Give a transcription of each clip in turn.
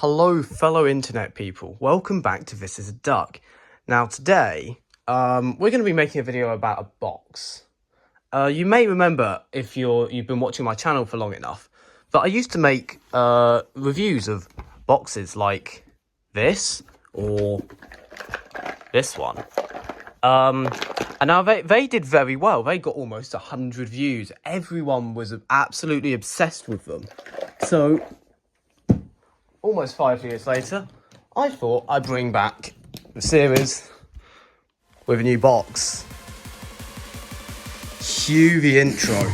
Hello fellow internet people, welcome back to This Is a Duck. Now today, we're going to be making a video about a box. You may remember, if you've been watching my channel for long enough, that I used to make reviews of boxes like this, or this one. And now they did very well. They got almost 100 views. Everyone was absolutely obsessed with them. So almost 5 years later, I thought I'd bring back the series with a new box. Cue the intro.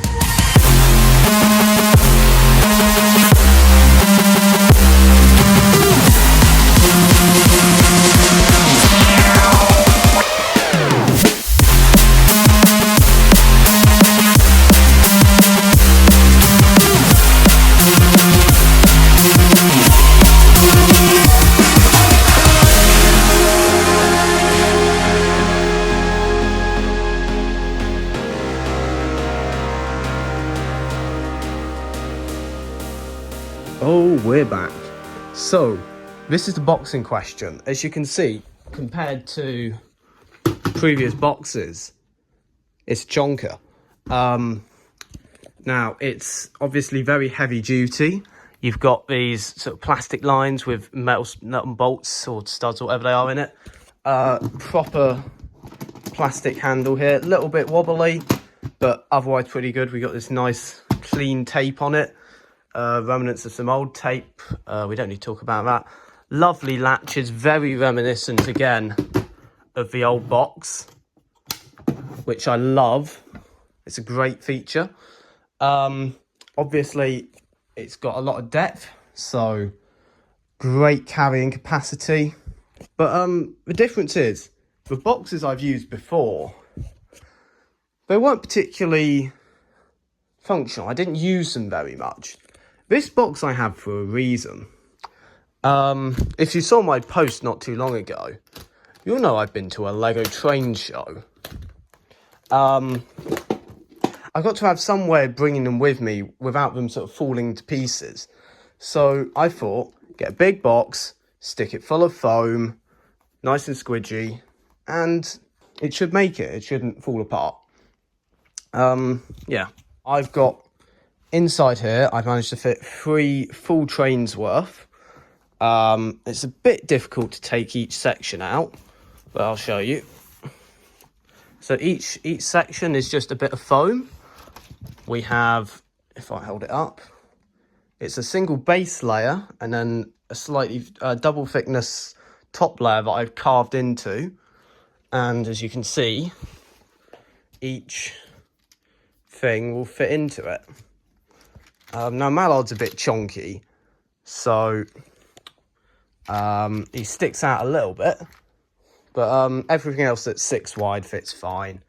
Oh, we're back. So, this is the box in question. As you can see, compared to previous boxes, it's chonker. Now, it's obviously very heavy duty. You've got these sort of plastic lines with metal nut and bolts or studs or whatever they are in it. Proper plastic handle here, a little bit wobbly, but otherwise pretty good. We got this nice clean tape on it. Remnants of some old tape. We don't need to talk about that. Lovely latches, very reminiscent again of the old box, which I love. It's a great feature. Obviously, it's got a lot of depth, so great carrying capacity. But the difference is, the boxes I've used before, they weren't particularly functional. I didn't use them very much. This box I have for a reason. If you saw my post not too long ago, you'll know I've been to a Lego train show. I got to have some way of bringing them with me without them sort of falling to pieces. So I thought, get a big box, stick it full of foam, nice and squidgy, and it should make it. It shouldn't fall apart. Yeah, I've got... Inside here, I've managed to fit 3 full trains worth. It's a bit difficult to take each section out, but I'll show you. So each section is just a bit of foam. We have, if I hold it up, it's a single base layer and then a slightly double thickness top layer that I've carved into. And as you can see, each thing will fit into it. Now Mallard's a bit chonky, so he sticks out a little bit, but everything else that's 6 wide fits fine,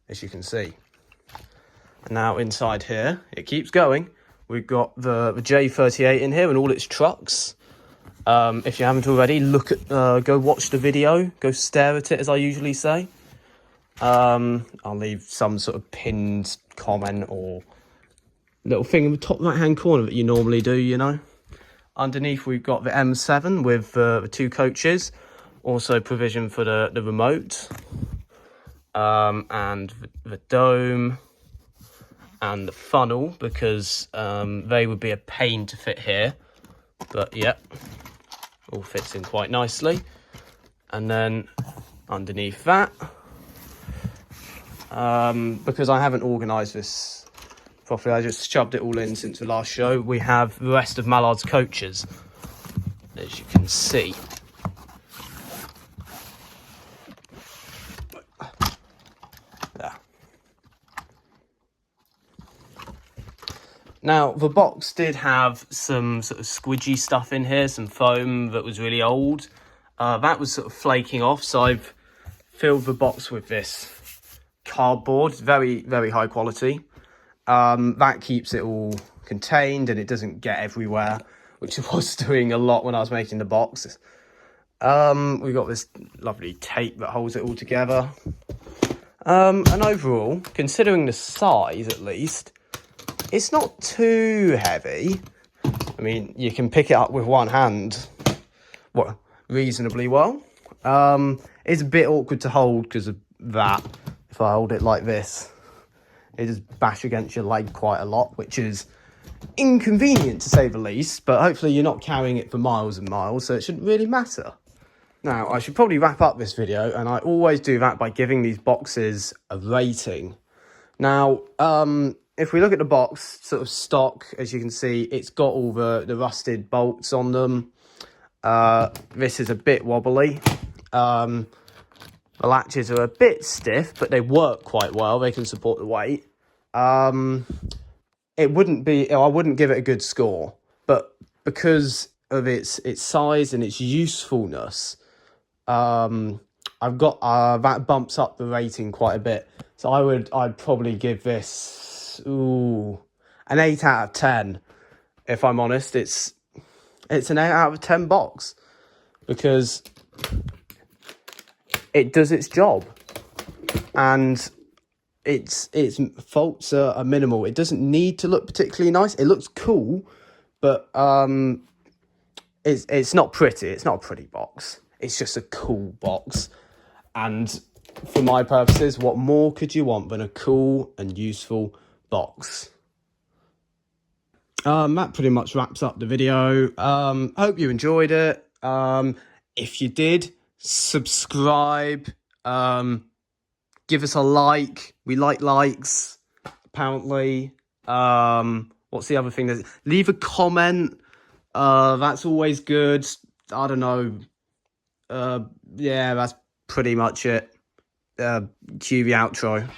as you can see. And now inside here, it keeps going. We've got the J38 in here and all its trucks. If you haven't already, look at go watch the video, go stare at it, as I usually say. I'll leave some sort of pinned comment or little thing in the top right hand corner that you normally do, you know. Underneath we've got the M7 with the 2 coaches, also provision for the remote, and the dome and the funnel, because they would be a pain to fit here, but yeah, all fits in quite nicely. And then underneath that, because I haven't organised this properly, I just shoved it all in since the last show. We have the rest of Mallard's coaches, as you can see. There. Now, the box did have some sort of squidgy stuff in here, some foam that was really old. That was sort of flaking off, so I've filled the box with this cardboard. It's very, very high quality. That keeps it all contained and it doesn't get everywhere, which it was doing a lot when I was making the box. We've got this lovely tape that holds it all together. And overall, considering the size at least, it's not too heavy. I mean, you can pick it up with one hand well, reasonably well. It's a bit awkward to hold because of that. If I hold it like this, it just bash against your leg quite a lot, which is inconvenient to say the least, but hopefully you're not carrying it for miles and miles, so it shouldn't really matter. Now, I should probably wrap up this video, and I always do that by giving these boxes a rating. Now, if we look at the box, sort of stock, as you can see, it's got all the rusted bolts on them. This is a bit wobbly. The latches are a bit stiff, but they work quite well. They can support the weight. It wouldn't be, I wouldn't give it a good score, but because of its size and its usefulness, I've got that bumps up the rating quite a bit. So I'd probably give this an 8 out of 10. If I'm honest, it's an 8 out of 10 box because it does its job, and its faults are minimal. It doesn't need to look particularly nice. It looks cool, but it's not pretty. It's not a pretty box. It's just a cool box. And for my purposes, what more could you want than a cool and useful box? That pretty much wraps up the video. Hope you enjoyed it. If you did, subscribe. Give us a like. We like likes, apparently. What's the other thing? Leave a comment. That's always good. I don't know. Yeah, that's pretty much it. Cue the outro.